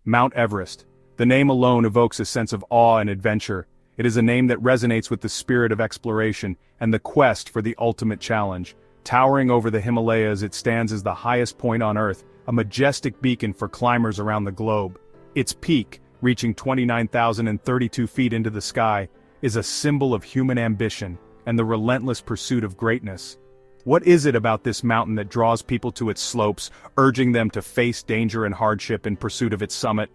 Mount Everest. The name alone evokes a sense of awe and adventure. It is a name that resonates with the spirit of exploration and the quest for the ultimate challenge. Towering over the Himalayas, it stands as the highest point on Earth, a majestic beacon for climbers around the globe. Its peak, reaching 29,032 feet into the sky, is a symbol of human ambition and the relentless pursuit of greatness. What is it about this mountain that draws people to its slopes, urging them to face danger and hardship in pursuit of its summit?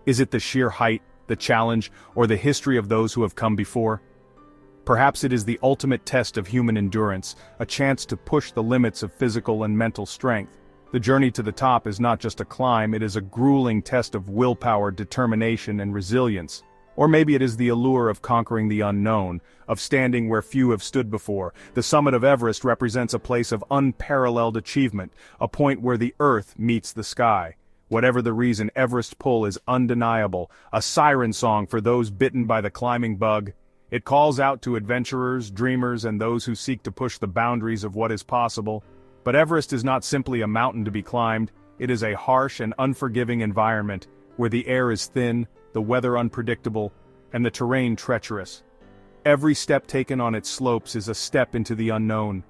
Is it the sheer height, the challenge, or the history of those who have come before? Perhaps it is the ultimate test of human endurance, a chance to push the limits of physical and mental strength. The journey to the top is not just a climb, it is a grueling test of willpower, determination, and resilience. Or maybe it is the allure of conquering the unknown, of standing where few have stood before. The summit of Everest represents a place of unparalleled achievement, a point where the earth meets the sky. Whatever the reason, Everest pull is undeniable, a siren song for those bitten by the climbing bug. It calls out to adventurers, dreamers, and those who seek to push the boundaries of what is possible. But Everest is not simply a mountain to be climbed, it is a harsh and unforgiving environment, where the air is thin, the weather unpredictable, and the terrain treacherous. Every step taken on its slopes is a step into the unknown.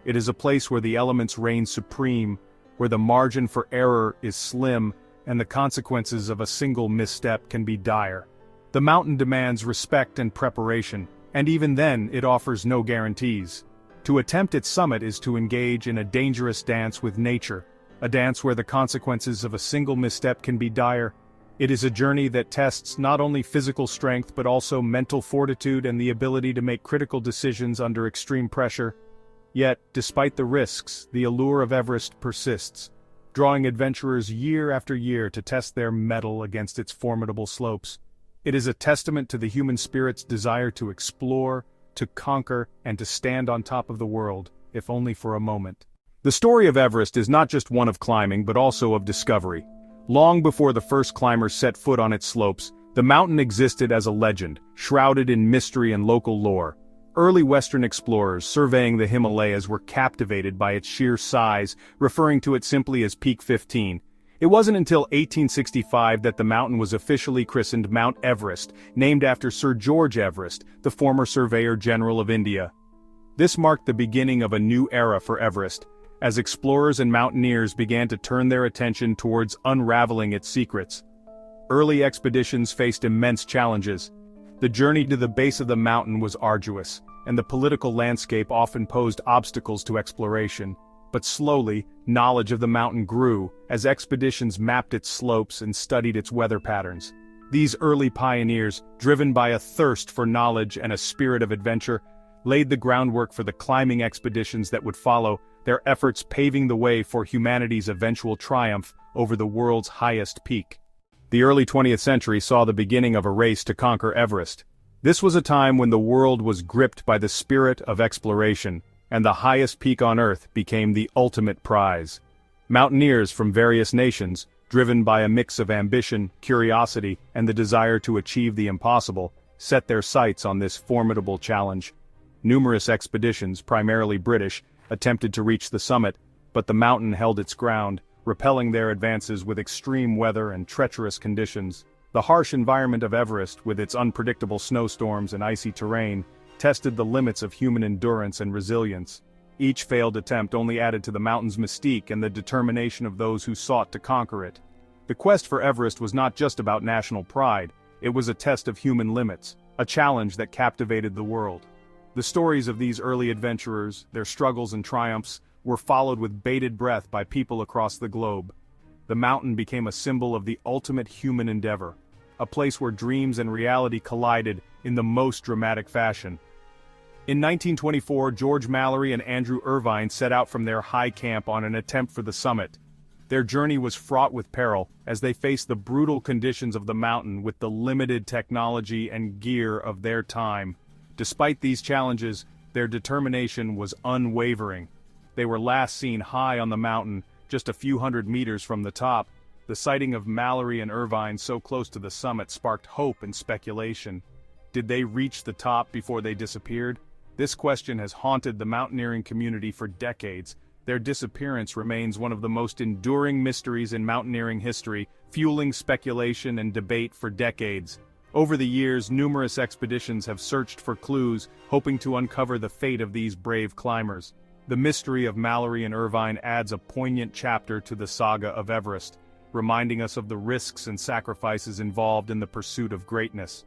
It is a place where the elements reign supreme, where the margin for error is slim, and the consequences of a single misstep can be dire. The mountain demands respect and preparation, and even then it offers no guarantees. To attempt its summit is to engage in a dangerous dance with nature, a dance where the consequences of a single misstep can be dire. It is a journey that tests not only physical strength but also mental fortitude and the ability to make critical decisions under extreme pressure. Yet, despite the risks, the allure of Everest persists, drawing adventurers year after year to test their mettle against its formidable slopes. It is a testament to the human spirit's desire to explore, to conquer, and to stand on top of the world, if only for a moment. The story of Everest is not just one of climbing but also of discovery. Long before the first climbers set foot on its slopes, the mountain existed as a legend, shrouded in mystery and local lore. Early Western explorers surveying the Himalayas were captivated by its sheer size, referring to it simply as Peak 15. It wasn't until 1865 that the mountain was officially christened Mount Everest, named after Sir George Everest, the former Surveyor General of India. This marked the beginning of a new era for Everest, as explorers and mountaineers began to turn their attention towards unraveling its secrets. Early expeditions faced immense challenges. The journey to the base of the mountain was arduous, and the political landscape often posed obstacles to exploration. But slowly, knowledge of the mountain grew, as expeditions mapped its slopes and studied its weather patterns. These early pioneers, driven by a thirst for knowledge and a spirit of adventure, laid the groundwork for the climbing expeditions that would follow, their efforts paving the way for humanity's eventual triumph over the world's highest peak. The early 20th century saw the beginning of a race to conquer Everest. This was a time when the world was gripped by the spirit of exploration, and the highest peak on Earth became the ultimate prize. Mountaineers from various nations, driven by a mix of ambition, curiosity, and the desire to achieve the impossible, set their sights on this formidable challenge. Numerous expeditions, primarily British, attempted to reach the summit, but the mountain held its ground, repelling their advances with extreme weather and treacherous conditions. The harsh environment of Everest, with its unpredictable snowstorms and icy terrain, tested the limits of human endurance and resilience. Each failed attempt only added to the mountain's mystique and the determination of those who sought to conquer it. The quest for Everest was not just about national pride, it was a test of human limits, a challenge that captivated the world. The stories of these early adventurers, their struggles and triumphs, were followed with bated breath by people across the globe. The mountain became a symbol of the ultimate human endeavor, a place where dreams and reality collided in the most dramatic fashion. In 1924, George Mallory and Andrew Irvine set out from their high camp on an attempt for the summit. Their journey was fraught with peril, as they faced the brutal conditions of the mountain with the limited technology and gear of their time. Despite these challenges, their determination was unwavering. They were last seen high on the mountain, just a few hundred meters from the top. The sighting of Mallory and Irvine so close to the summit sparked hope and speculation. Did they reach the top before they disappeared? This question has haunted the mountaineering community for decades. Their disappearance remains one of the most enduring mysteries in mountaineering history, fueling speculation and debate for decades. Over the years, numerous expeditions have searched for clues, hoping to uncover the fate of these brave climbers. The mystery of Mallory and Irvine adds a poignant chapter to the saga of Everest, reminding us of the risks and sacrifices involved in the pursuit of greatness.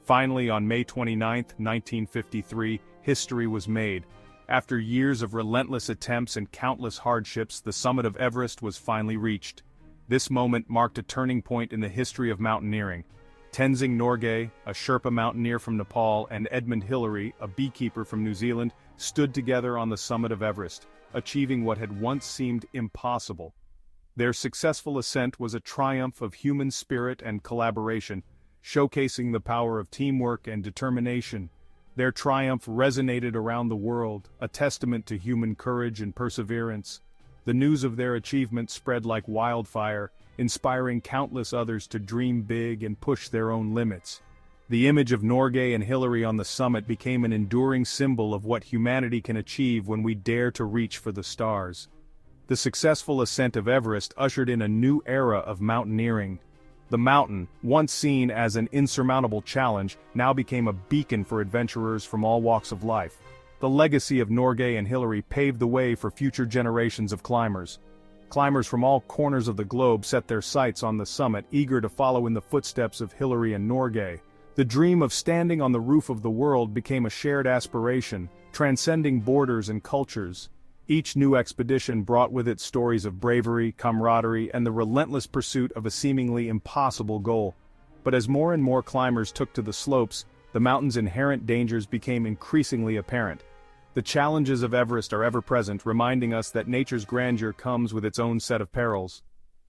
Finally, on May 29, 1953, history was made. After years of relentless attempts and countless hardships, the summit of Everest was finally reached. This moment marked a turning point in the history of mountaineering. Tenzing Norgay, a Sherpa mountaineer from Nepal, and Edmund Hillary, a beekeeper from New Zealand, stood together on the summit of Everest, achieving what had once seemed impossible. Their successful ascent was a triumph of human spirit and collaboration, showcasing the power of teamwork and determination. Their triumph resonated around the world, a testament to human courage and perseverance. The news of their achievement spread like wildfire, inspiring countless others to dream big and push their own limits. The image of Norgay and Hillary on the summit became an enduring symbol of what humanity can achieve when we dare to reach for the stars. The successful ascent of Everest ushered in a new era of mountaineering. The mountain, once seen as an insurmountable challenge, now became a beacon for adventurers from all walks of life. The legacy of Norgay and Hillary paved the way for future generations of climbers. Climbers from all corners of the globe set their sights on the summit, eager to follow in the footsteps of Hillary and Norgay. The dream of standing on the roof of the world became a shared aspiration, transcending borders and cultures. Each new expedition brought with it stories of bravery, camaraderie, and the relentless pursuit of a seemingly impossible goal. But as more and more climbers took to the slopes, the mountain's inherent dangers became increasingly apparent. The challenges of Everest are ever present, reminding us that nature's grandeur comes with its own set of perils.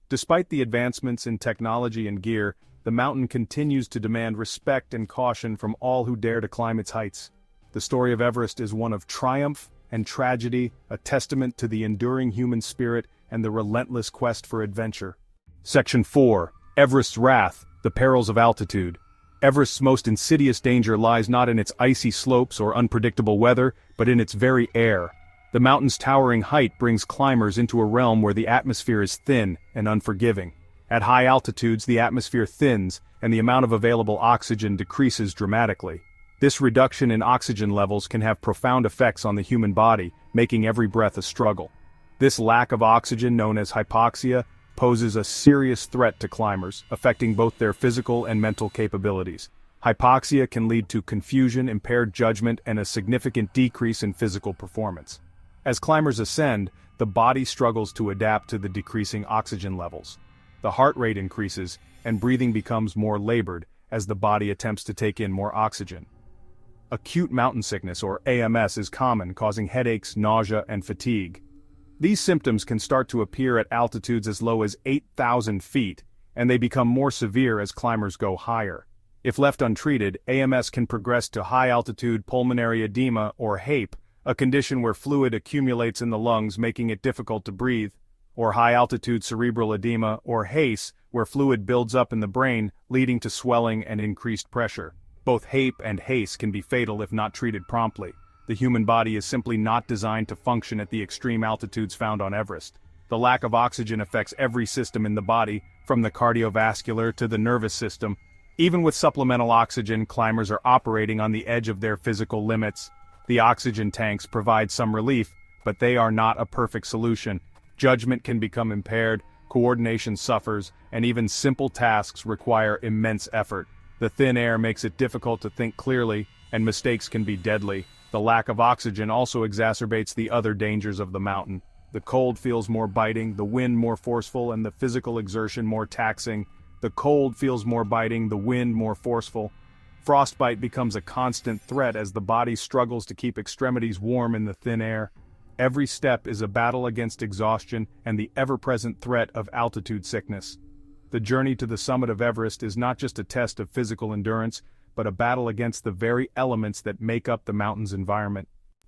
Despite the advancements in technology and gear, the mountain continues to demand respect and caution from all who dare to climb its heights. The story of Everest is one of triumph and tragedy, a testament to the enduring human spirit and the relentless quest for adventure. Section 4. Everest's Wrath, the Perils of Altitude. Everest's most insidious danger lies not in its icy slopes or unpredictable weather, but in its very air. The mountain's towering height brings climbers into a realm where the atmosphere is thin and unforgiving. At high altitudes, the atmosphere thins, and the amount of available oxygen decreases dramatically. This reduction in oxygen levels can have profound effects on the human body, making every breath a struggle. This lack of oxygen, known as hypoxia, poses a serious threat to climbers, affecting both their physical and mental capabilities. Hypoxia can lead to confusion, impaired judgment, and a significant decrease in physical performance. As climbers ascend, the body struggles to adapt to the decreasing oxygen levels. The heart rate increases, and breathing becomes more labored as the body attempts to take in more oxygen. Acute mountain sickness, or AMS, is common, causing headaches, nausea, and fatigue. These symptoms can start to appear at altitudes as low as 8,000 feet, and they become more severe as climbers go higher. If left untreated, AMS can progress to high-altitude pulmonary edema, or HAPE, a condition where fluid accumulates in the lungs, making it difficult to breathe, or high-altitude cerebral edema, or HACE, where fluid builds up in the brain, leading to swelling and increased pressure. Both HAPE and HACE can be fatal if not treated promptly. The human body is simply not designed to function at the extreme altitudes found on Everest. The lack of oxygen affects every system in the body, from the cardiovascular to the nervous system. Even with supplemental oxygen, climbers are operating on the edge of their physical limits. The oxygen tanks provide some relief, but they are not a perfect solution. Judgment can become impaired, coordination suffers, and even simple tasks require immense effort. The thin air makes it difficult to think clearly, and mistakes can be deadly. The lack of oxygen also exacerbates the other dangers of the mountain. The cold feels more biting, the wind more forceful, and the physical exertion more taxing. The cold feels more biting, the wind more forceful. Frostbite becomes a constant threat as the body struggles to keep extremities warm in the thin air. Every step is a battle against exhaustion and the ever-present threat of altitude sickness. The journey to the summit of Everest is not just a test of physical endurance, but a battle against the very elements that make up the mountain's environment.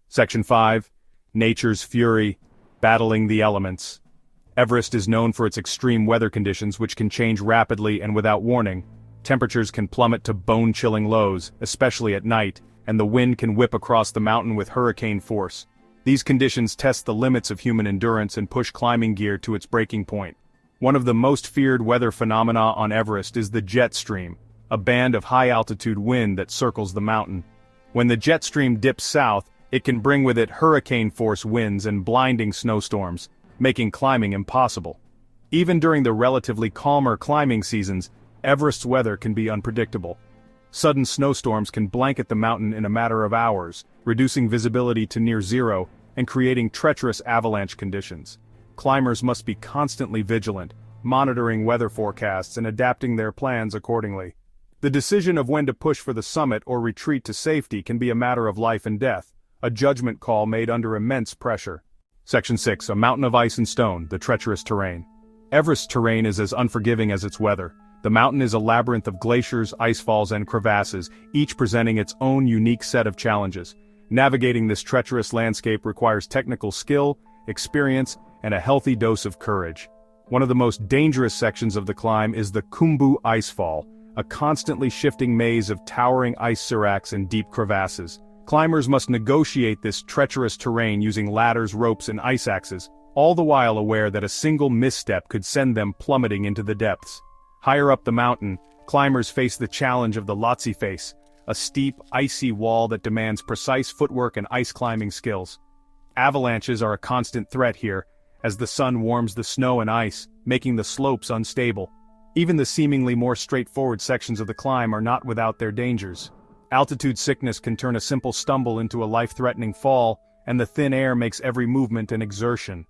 Section 5. Nature's Fury, Battling the Elements. Everest is known for its extreme weather conditions, which can change rapidly and without warning. Temperatures can plummet to bone-chilling lows, especially at night, and the wind can whip across the mountain with hurricane force. These conditions test the limits of human endurance and push climbing gear to its breaking point. One of the most feared weather phenomena on Everest is the jet stream, a band of high-altitude wind that circles the mountain. When the jet stream dips south, it can bring with it hurricane-force winds and blinding snowstorms, making climbing impossible. Even during the relatively calmer climbing seasons, Everest's weather can be unpredictable. Sudden snowstorms can blanket the mountain in a matter of hours, reducing visibility to near zero and creating treacherous avalanche conditions. Climbers must be constantly vigilant, monitoring weather forecasts and adapting their plans accordingly. The decision of when to push for the summit or retreat to safety can be a matter of life and death, a judgment call made under immense pressure. Section 6. A mountain of ice and stone, the treacherous terrain. Everest's terrain is as unforgiving as its weather. The mountain is a labyrinth of glaciers, icefalls, and crevasses, each presenting its own unique set of challenges. Navigating this treacherous landscape requires technical skill, experience, and a healthy dose of courage. One of the most dangerous sections of the climb is the Khumbu Icefall, a constantly shifting maze of towering ice seracs and deep crevasses. Climbers must negotiate this treacherous terrain using ladders, ropes, and ice axes, all the while aware that a single misstep could send them plummeting into the depths. Higher up the mountain, climbers face the challenge of the Lhotse Face, a steep, icy wall that demands precise footwork and ice climbing skills. Avalanches are a constant threat here, as the sun warms the snow and ice, making the slopes unstable. Even the seemingly more straightforward sections of the climb are not without their dangers. Altitude sickness can turn a simple stumble into a life-threatening fall, and the thin air makes every movement an exertion.